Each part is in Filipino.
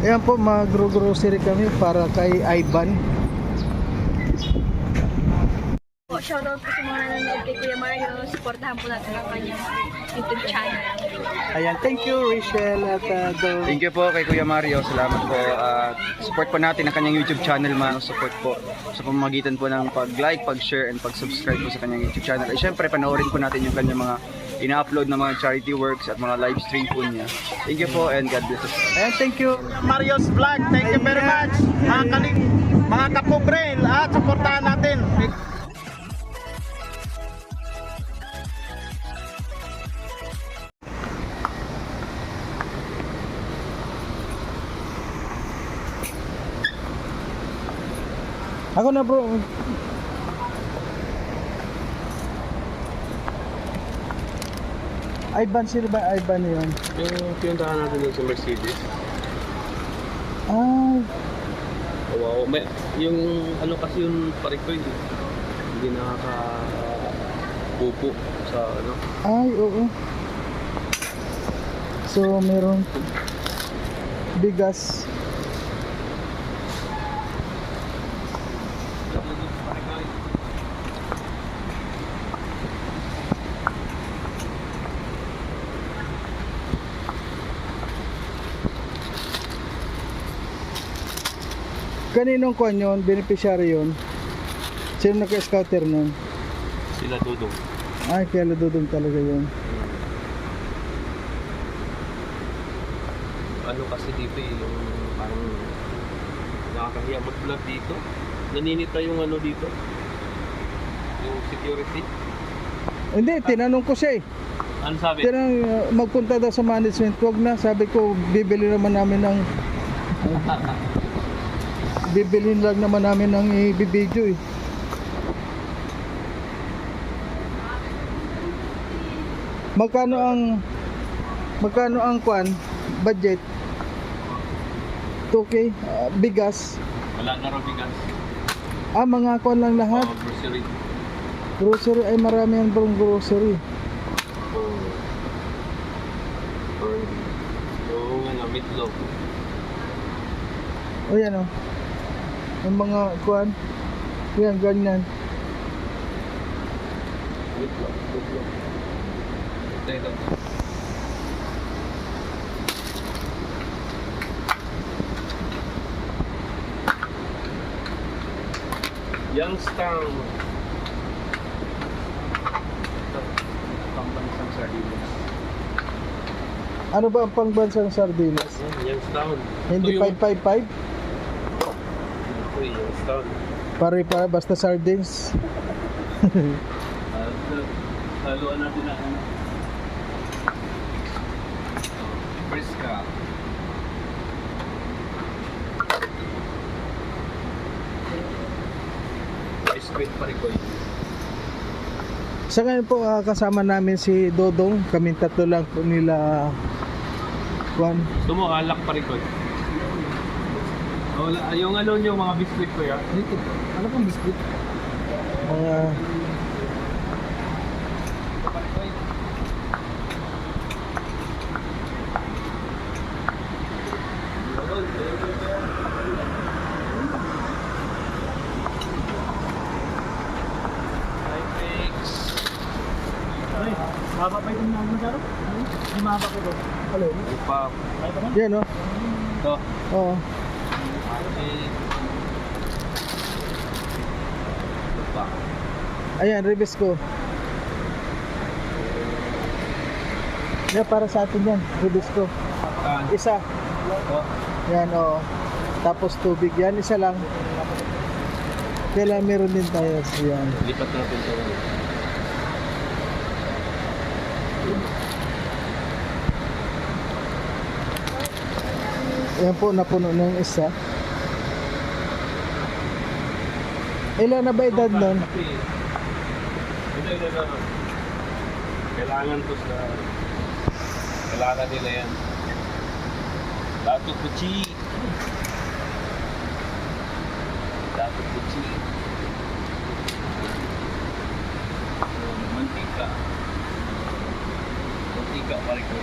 Ayan po, mag-grocery kami para kay Ivan. Po, shoutout po sa mga nanonood kay Kuya Mario. Supportahan po natin ang kanyang YouTube channel. Ayan, thank you Rachel at Thank you po kay Kuya Mario. Salamat po. Support po natin ang kanyang YouTube channel, support po sa pamamagitan po ng pag-like, pag-share, and pag-subscribe po sa kanyang YouTube channel. At syempre, panoorin po natin yung kanyang mga ina-upload na mga charity works at mga live stream po niya. Thank you po and God bless us. Ayan, thank you. Mario's Vlog, thank you very much. Mga kapobre, at supportahan natin. Ako na bro. Ivan, sino ba Ivan yun? Yung pinuntahan natin dun sa Mercedes. Ah, Wow, may, yung ano kasi yung pare ko hindi nakaka-pupo sa ano. ay, oo. So, meron bigas. Kaninong kwan yun? Beneficiary yun? Sino naka-scouter nun? Sila Dudong. Ay, kaya nadudong talaga yun. Ano kasi dito yung parang nakakahiya mag-vlog dito. Naninita yung ano dito. Yung security. Hindi, tinanong ko siya eh. Ano sabi? Magpunta daw sa management. Huwag na, sabi ko, bibili naman namin ng bibilhin lang naman namin ng i-video eh. Magkano ang kwan budget? 2K bigas. Wala na raw bigas. Mga kwan lang lahat. Grocery. Grocery ay marami ang grocery. Or yung ano, meatloaf. O yan o. Ang mga kwan. Yan, ganyan. Meatloaf. Ito. Youngstown. Ito. Pambansang sardinas. Ano ba ang pangbansang sardinas? Youngstown. Hindi Ito yung- 555? Ito yung Youngstown. Pare basta sardines. Haluan natin na ano. Friska. Ice cream pa rin ko yun. Sa ngayon po kasama namin si Dodong. Kaming tatlo lang po nila kwan. Gusto mo alak pa rin ko yun. Wala, yung ano yung mga biscuit ko yan. Ano pong biscuit? Mga Haba pa yung naman daro? Di mahaba ko doon. Alin? Upap. Yan o. Ito. Oo. Upap. Ayan, ribis ko. Yan, para sa atin yan. Ribis ko. Isa. Ito. Yan, oo. Tapos tubig. Yan, isa lang. Kailangan meron din tayo. Yan. Lipat natin ito. Yan po, napuno ng isa. Ilan na ba edad nun? Ito. Kailangan to sa... Kailangan nila yan. Dato Puchi. Mantika. Mantika pare ko.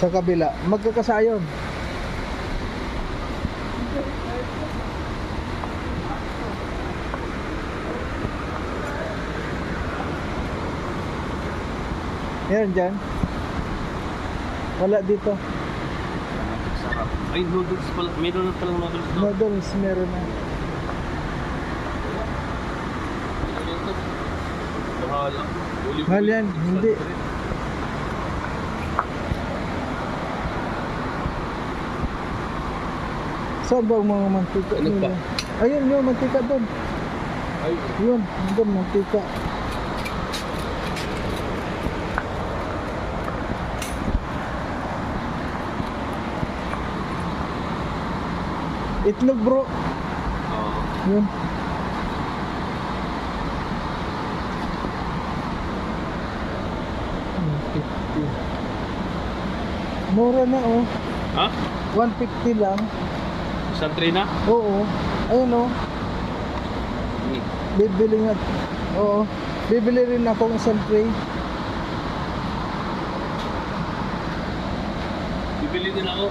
Sa kabila. Magkakasayon. Meron dyan? Wala dito. Sarap. Ay, noodles pala. Meron na palang noodles doon. Noodles, meron na. Ano ito? Bahala. Mahal yan, hindi. Saan ba ang mga mantika Ano nila? pa? Ayun, yun, mantika doon. Ay, Yun, doon, mantika. Itlog bro. Yun. Mura na oh. ha? 150 lang. Isang tray na? Oo. Ayun oh. Bibili nga. Oo. Bibili rin ako ng isang tray. Bibili din ako.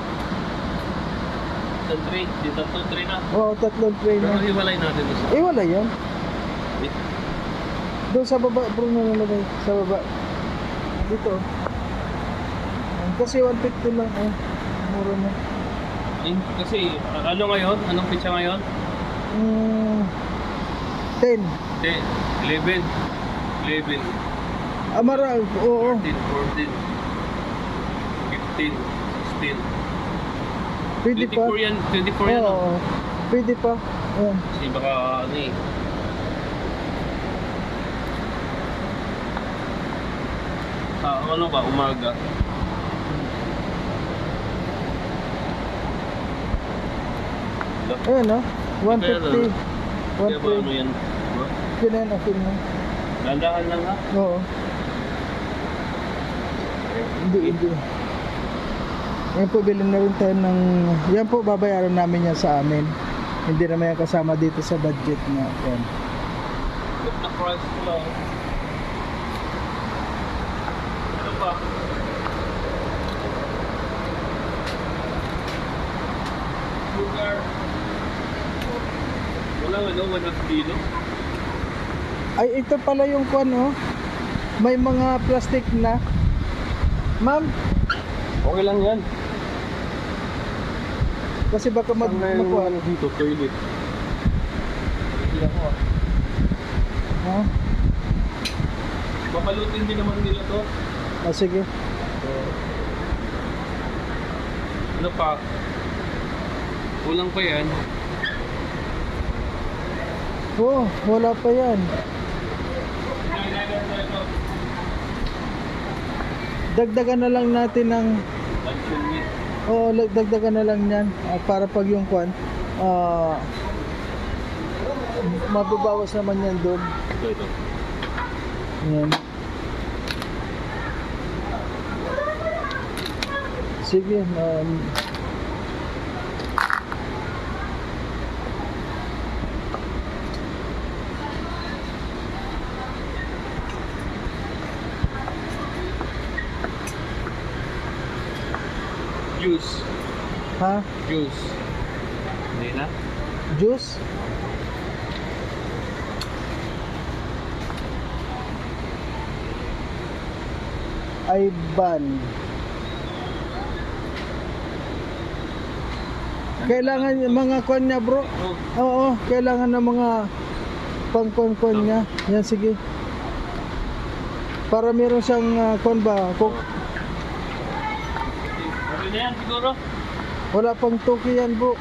Isang tray. Di tatlong tray na. Oo, 3 tray Pero na. hiwalay natin isa. Wala yan. Doon sa baba, bro, nalagay. Sa baba. Dito. Kasi 150 lang. Oh. Mura na. Kasi, ano ngayon? Anong pitsa ngayon? 10. 11. 11. Amara, oo. 13, 14. 15. 16. Pwede pa. 24 yan. 24 yan. Oo. Pwede pa. Ayan. Kasi baka ano eh. Ano ba? Umaga. Ayan oh. 150. Kaya ba ano 150. yan? Kailan akin mo? Landahan lang ha? Oo. Hindi. Yan po, bilhin na rin tayo ng... Yan po, babayaran namin yan sa amin. Hindi naman yan kasama dito sa budget na. Yan. Look na price ko lang. Ano pa? Sugar. Walang ano, 1 kilo. Ay, ito pala yung kwan, oh. May mga plastic na. Ma'am, Okay lang yan. kasi baka Saan na yung magkuhan. ano dito, toilet. Hindi ako ah. Ha? Mapalutin din naman nila to. Ah, sige. Ano pa? Kulang pa yan. Oo, wala pa yan. Dagdagan na lang natin ng... Luncheon meat. Oo, dagdagan na lang yan. Para pag yung kwan, mababawas naman yan doon. Ito. Yan. Sige, Juice. ha? Juice. Hindi na? Juice? Ay ban. Kailangan yung mga kwan niya bro. Oh, Oo, kailangan ng mga pang-kwan niya. Yan, sige. Para meron siyang kwan ba? okay na yan siguro. Wala pang tuki yan bro.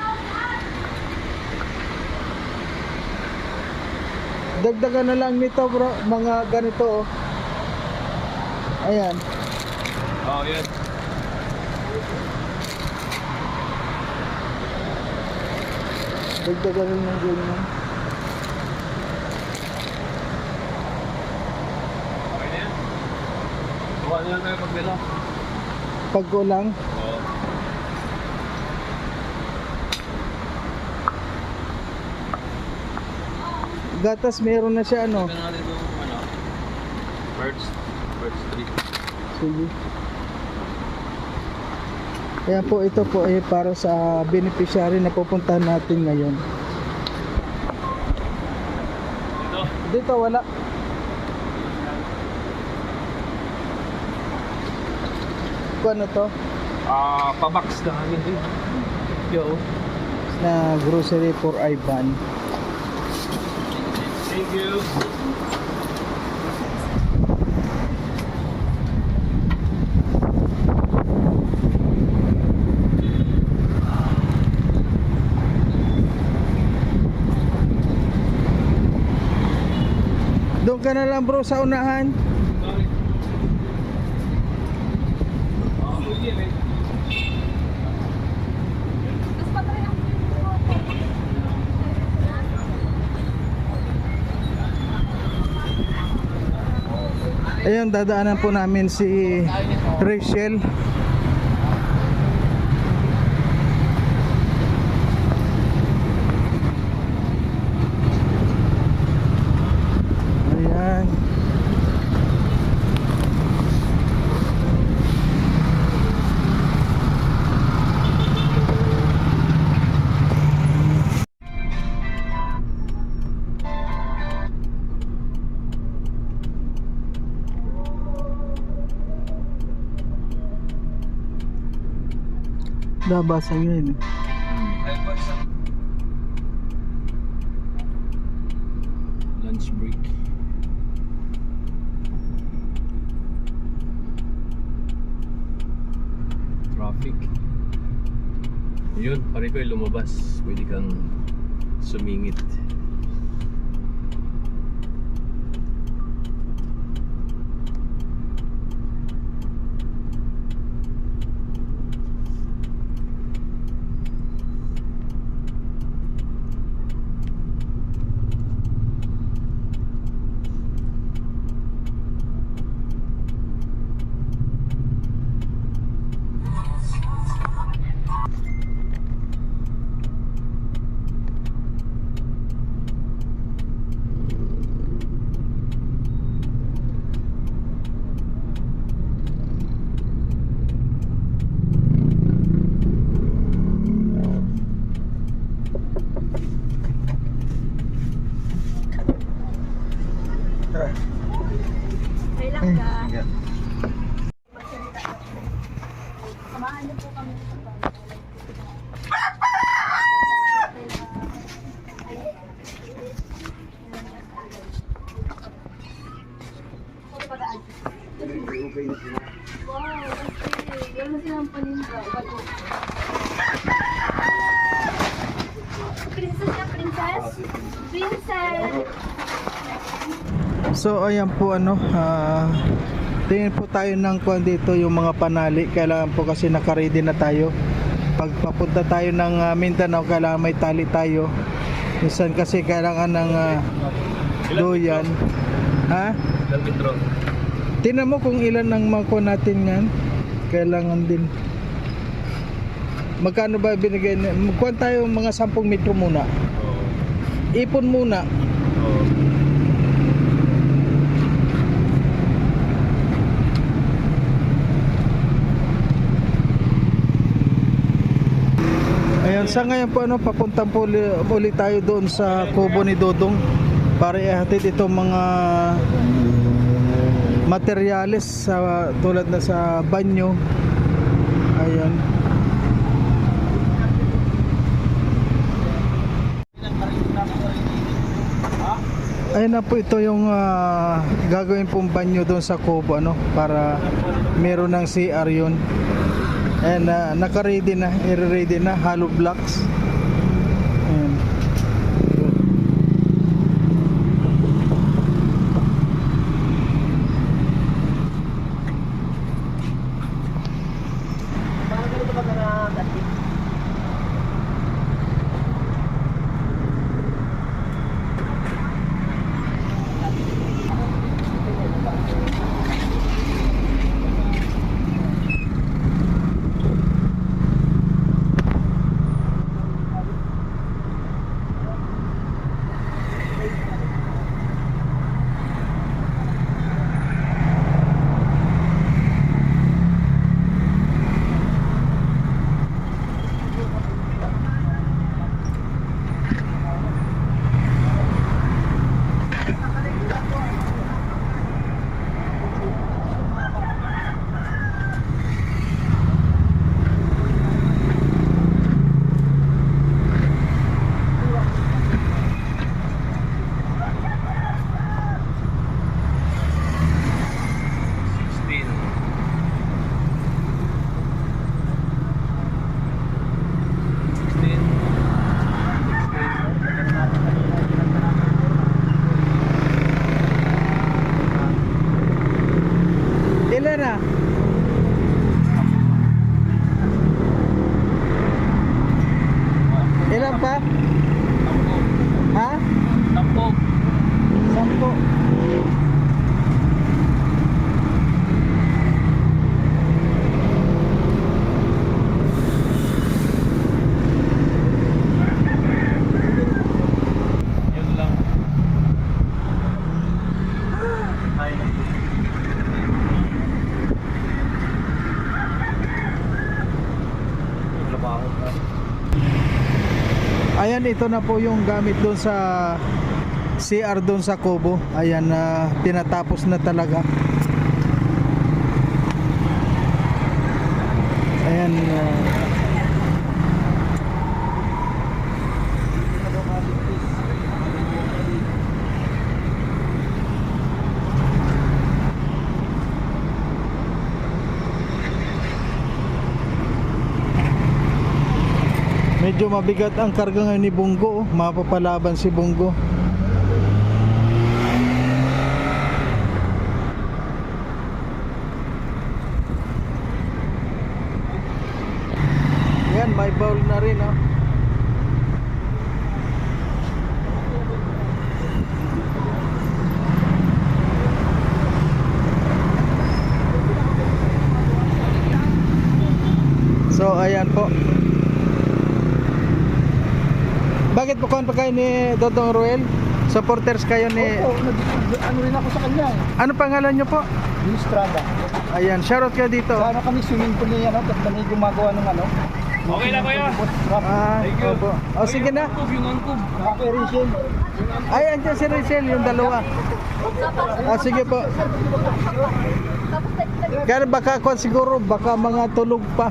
Dagdagan na lang nito bro. Mga ganito oh. Ayan. Oh, yan. Dagdagan rin ng ganyan. Okay na yan. Kuha na lang tayo pagbila. Pagkulang. Oo. Gatas meron na siya ano. Tignan natin itong ano. Birds 3. Sige. Kaya po ito po ay para sa beneficiary na pupuntahan natin ngayon. Dito wala. Kung ano to? Pabox na kami din. Yo. Na grocery for Ivan. Thank you. Doon ka na lang bro sa unahan. Ayun, dadaanan po namin si Rachel. Ayan. Nabasa yun. Lunch break. Traffic. Yun, pare ko yung lumabas. Pwede kang sumingit. Okay lang ka. Samahan niyo po kami sa wow, kasi wala silang paninda. Princess na princess. Princess. So ayan po tingin po tayo ng kwan dito yung mga panali. Kailangan po kasi nakaready na tayo. Pag papunta tayo ng Mindanao, kailangan may tali tayo. Minsan kasi kailangan ng doyan. Ha? Ilang metro? Tingnan mo kung ilan ang mako natin yan. Kailangan din. Magkano ba binigay? Magkuhan tayo mga 10 metro muna. Ipon muna. Ayan, sa ngayon po papunta po ulit tayo doon sa kubo ni Dodong para ihatid itong mga materyales sa tulad na sa banyo. Ayan. Ayan na po, ito yung gagawin pong banyo doon sa kubo para meron ng CR yun. And naka-ready na, i-ready na, hollow blocks. Ayan. Ayan, ito na po yung gamit doon sa CR doon sa Kubo. Ayan, tinatapos na talaga. Ayan, medyo mabigat ang karga ngayon ni Bungo. Mapapalaban si Bungo. Yan, may bowl na rin, oh. So ayan po. Bakit po kayo pa kayo ni Dodong Ruel? Supporters kayo ni... Ano rin ako sa kanya. Ano pangalan nyo po? Estrada. Ayan, shoutout kayo dito. Sana kami swimming pool niya, no? Tapos kami gumagawa ng ano. Okay lang kuya. Opo. O sige na. Yung angkub. Okay, Rachel. Ay, andyan si Rachel, yung dalawa. Sige po. Kaya baka kung siguro, baka mga tulog pa.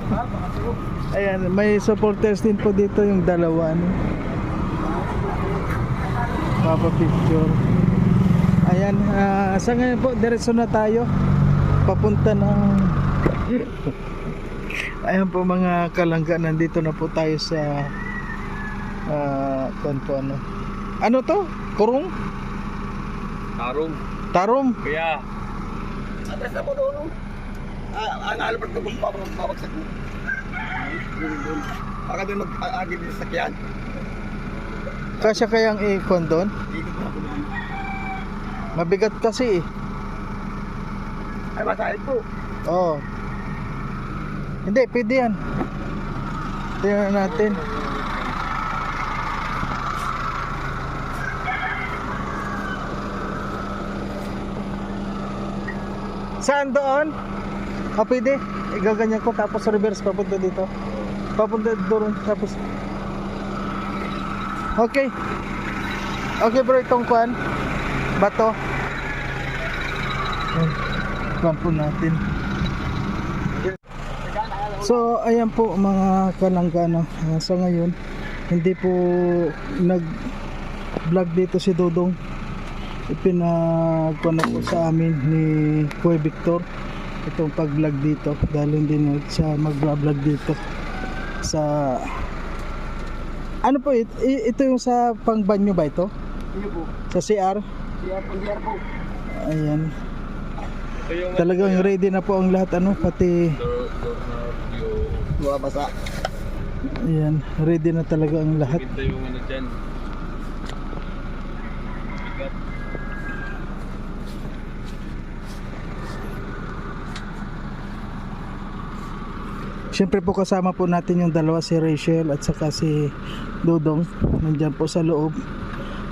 Ayan, may supporters din po dito yung dalawa. Ano? Papa picture. Ayan, sa ngayon po, diretso na tayo. Papunta ng... Ayan po mga kalangga, nandito na po tayo sa... ano? Ano to? Kurong? Tarong. Tarom? Kaya. Atas na po doon. Ang Albert ko kung babagsak mo. Baka doon mag-agil yung sakyan. Kasya kayang ikon doon? Dito ko na po doon. Mabigat kasi eh. Ay, masahid po. Oo. Hindi, pwede yan. Tingnan natin. Saan doon? Pwede. Igaganyan ko tapos reverse papunta dito. Papunta doon tapos. Okay. Okay bro, itong kuan. Bato. Kuan po natin. So ayan po mga kalanggana, sa ngayon hindi po nag vlog dito si Dodong. Ipinagkuha po sa amin ni Kuya Victor itong pag vlog dito dahil hindi na siya mag vlog dito sa ano po ito yung sa pang banyo ba ito? Iyo po. Sa CR? CR po. Ayan. Talagang ready na po ang lahat ano pati Basa. ayan, ready na talaga ang lahat. Ito yung ano dyan. Siyempre po kasama po natin yung dalawa, si Rachel at saka si Dodong, nandyan po sa loob.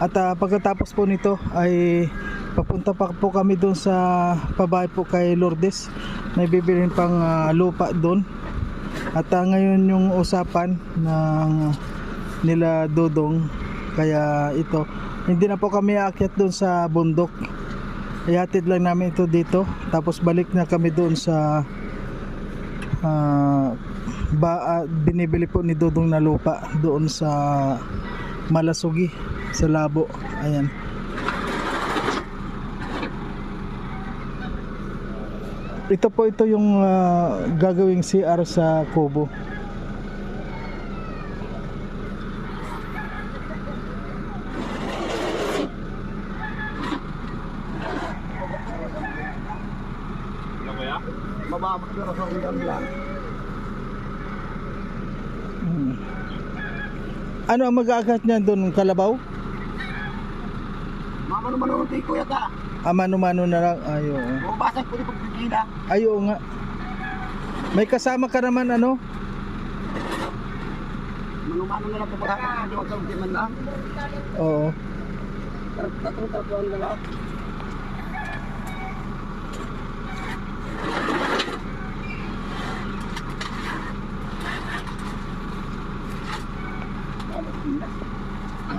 At pagkatapos po nito ay papunta pa po kami doon sa pabahay po kay Lourdes. May bibilhin pang lupa doon. At ngayon yung usapan ng nila Dodong, kaya ito hindi na po kami aakyat doon sa bundok. Ihatid lang namin ito dito tapos balik na kami doon sa binibili po ni Dodong na lupa doon sa Malasugi sa Labo. Ayan. Ito po yung gagawing CR sa Kubo. Mababak na sa ulang lang. Ano ang mag-aagat niyan doon? Kalabaw? Mama naman ang unti ko yata. Mano-mano na lang. Ayo. Bumabasag po yung pagbigila. Ayo nga. May kasama ka naman ano? Manumano na lang po baka yung sa unti man lang. Oo. Tatong-tatong na lang.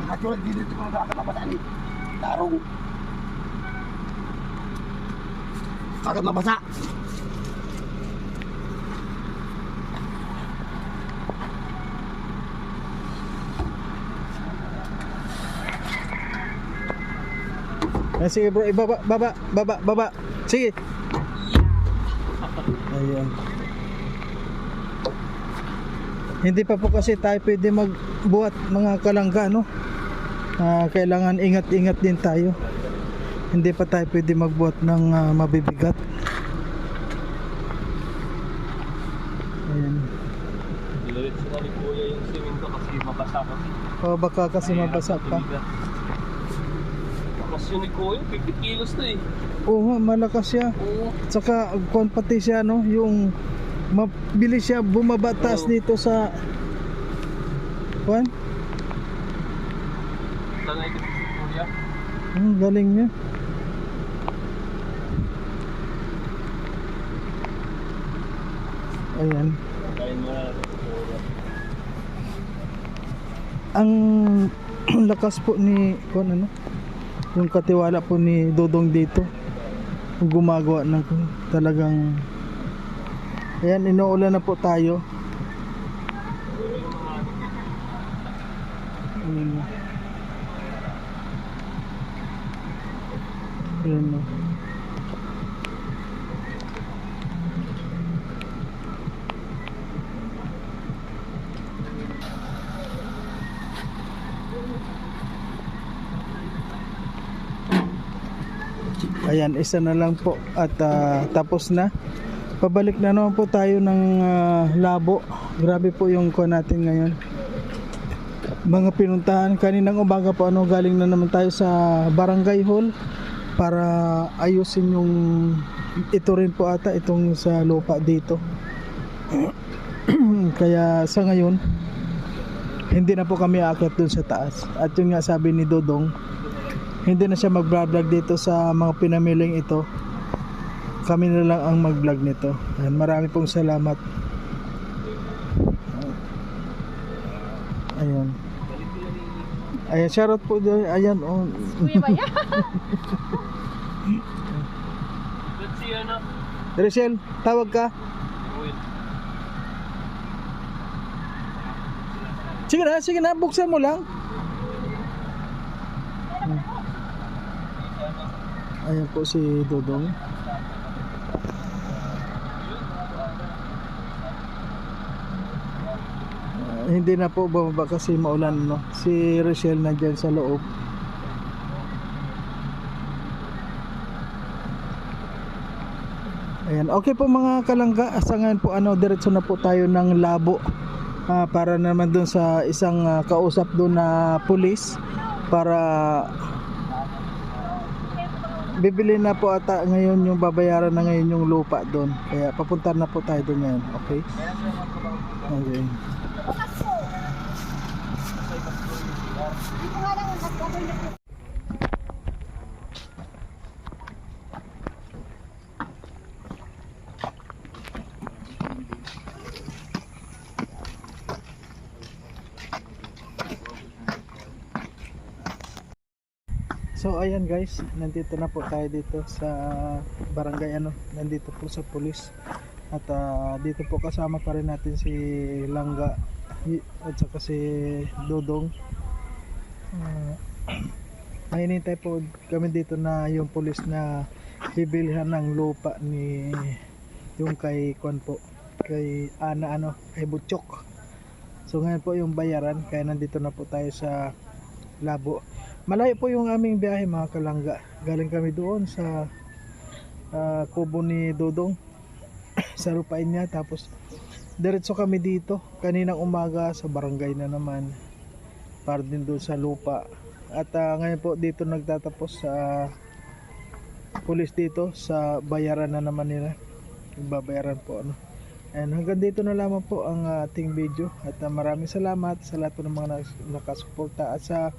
At yun, dito ko nakakapapasaan ni Tarong. Agad mabasa. Sige bro, ibaba, baba. Sige. Ayan. Hindi pa po kasi tayo pwede magbuhat mga kalangga, no? Kailangan ingat-ingat din tayo. Hindi pa tayo pwede magbuhat ng mabibigat. Ayan. Diretso na ni Kuya yung simento kasi mabasa kasi. O baka kasi mabasa pa. Tapos yun ni Kuya, 50 kilos na eh. Oo, malakas siya. Oo. Tsaka kung pati siya, no, yung mabilis siya bumaba taas dito sa Juan. Tanay kasi si Kuya. Galing niya. Ayan. Kain mo na natin si Kuya. Ang lakas po ni kung ano, yung katiwala po ni Dodong dito. Gumagawa ng talagang. Ayan, inuulan na po tayo. Ayan na. Ayan, isa na lang po at tapos na. Pabalik na naman po tayo ng labo. Grabe po yung kuha natin ngayon. Mga pinuntahan kaninang umaga po, ano, galing na naman tayo sa barangay hall para ayusin yung ito rin po ata itong sa lupa dito. Kaya sa ngayon hindi na po kami aakyat dun sa taas. At yun nga sabi ni Dodong, hindi na siya mag-vlog dito sa mga pinamiling ito. Kami na lang ang mag-vlog nito. Ayan, marami pong salamat. Ayan. Ayan, shoutout po dyan. Ayan, oh. Kuya ba yan? Let's see ano. Rachel, tawag ka. Sige na, buksan mo lang. Ayan po si Dodong. Hindi na po bababa kasi maulan, no? Si Rochelle nandyan sa loob. Ayan, okay po mga kalangga. Sa ngayon po diretso na po tayo ng labo. Para naman dun sa isang kausap dun na pulis para bibili na po ata ngayon yung babayaran na ngayon yung lupa doon. Kaya papunta na po tayo doon ngayon. Okay? Okay. So ayan guys, nandito na po tayo dito sa barangay nandito po sa pulis. At dito po kasama pa rin natin si Langga at saka si Dodong. Nahinintay po kami dito na yung pulis na bibilhan ng lupa ni yung kay Kwan po, kay kay Butchok. So ngayon po yung bayaran, kaya nandito na po tayo sa labo. Malayo po yung aming biyahe mga kalangga. Galing kami doon sa kubo ni Dodong sa lupain niya, tapos diretso kami dito kaninang umaga sa barangay na naman para din doon sa lupa. At ngayon po dito nagtatapos sa pulis dito sa bayaran na naman nila. Babayaran po And hanggang dito na lamang po ang ating video at maraming salamat sa lahat po ng mga nakasuporta at sa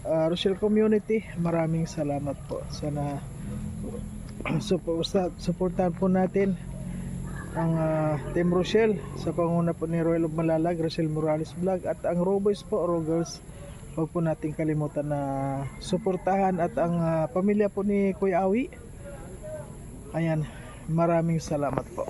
Rochelle community, maraming salamat po. Sana supportahan po natin ang Team Rochelle sa panguna po ni Royal of Malalag, Rochelle Morales Vlog, at ang Roboys po, Rogers huwag po nating kalimutan na suportahan at ang pamilya po ni Kuya Awi. Ayan, maraming salamat po.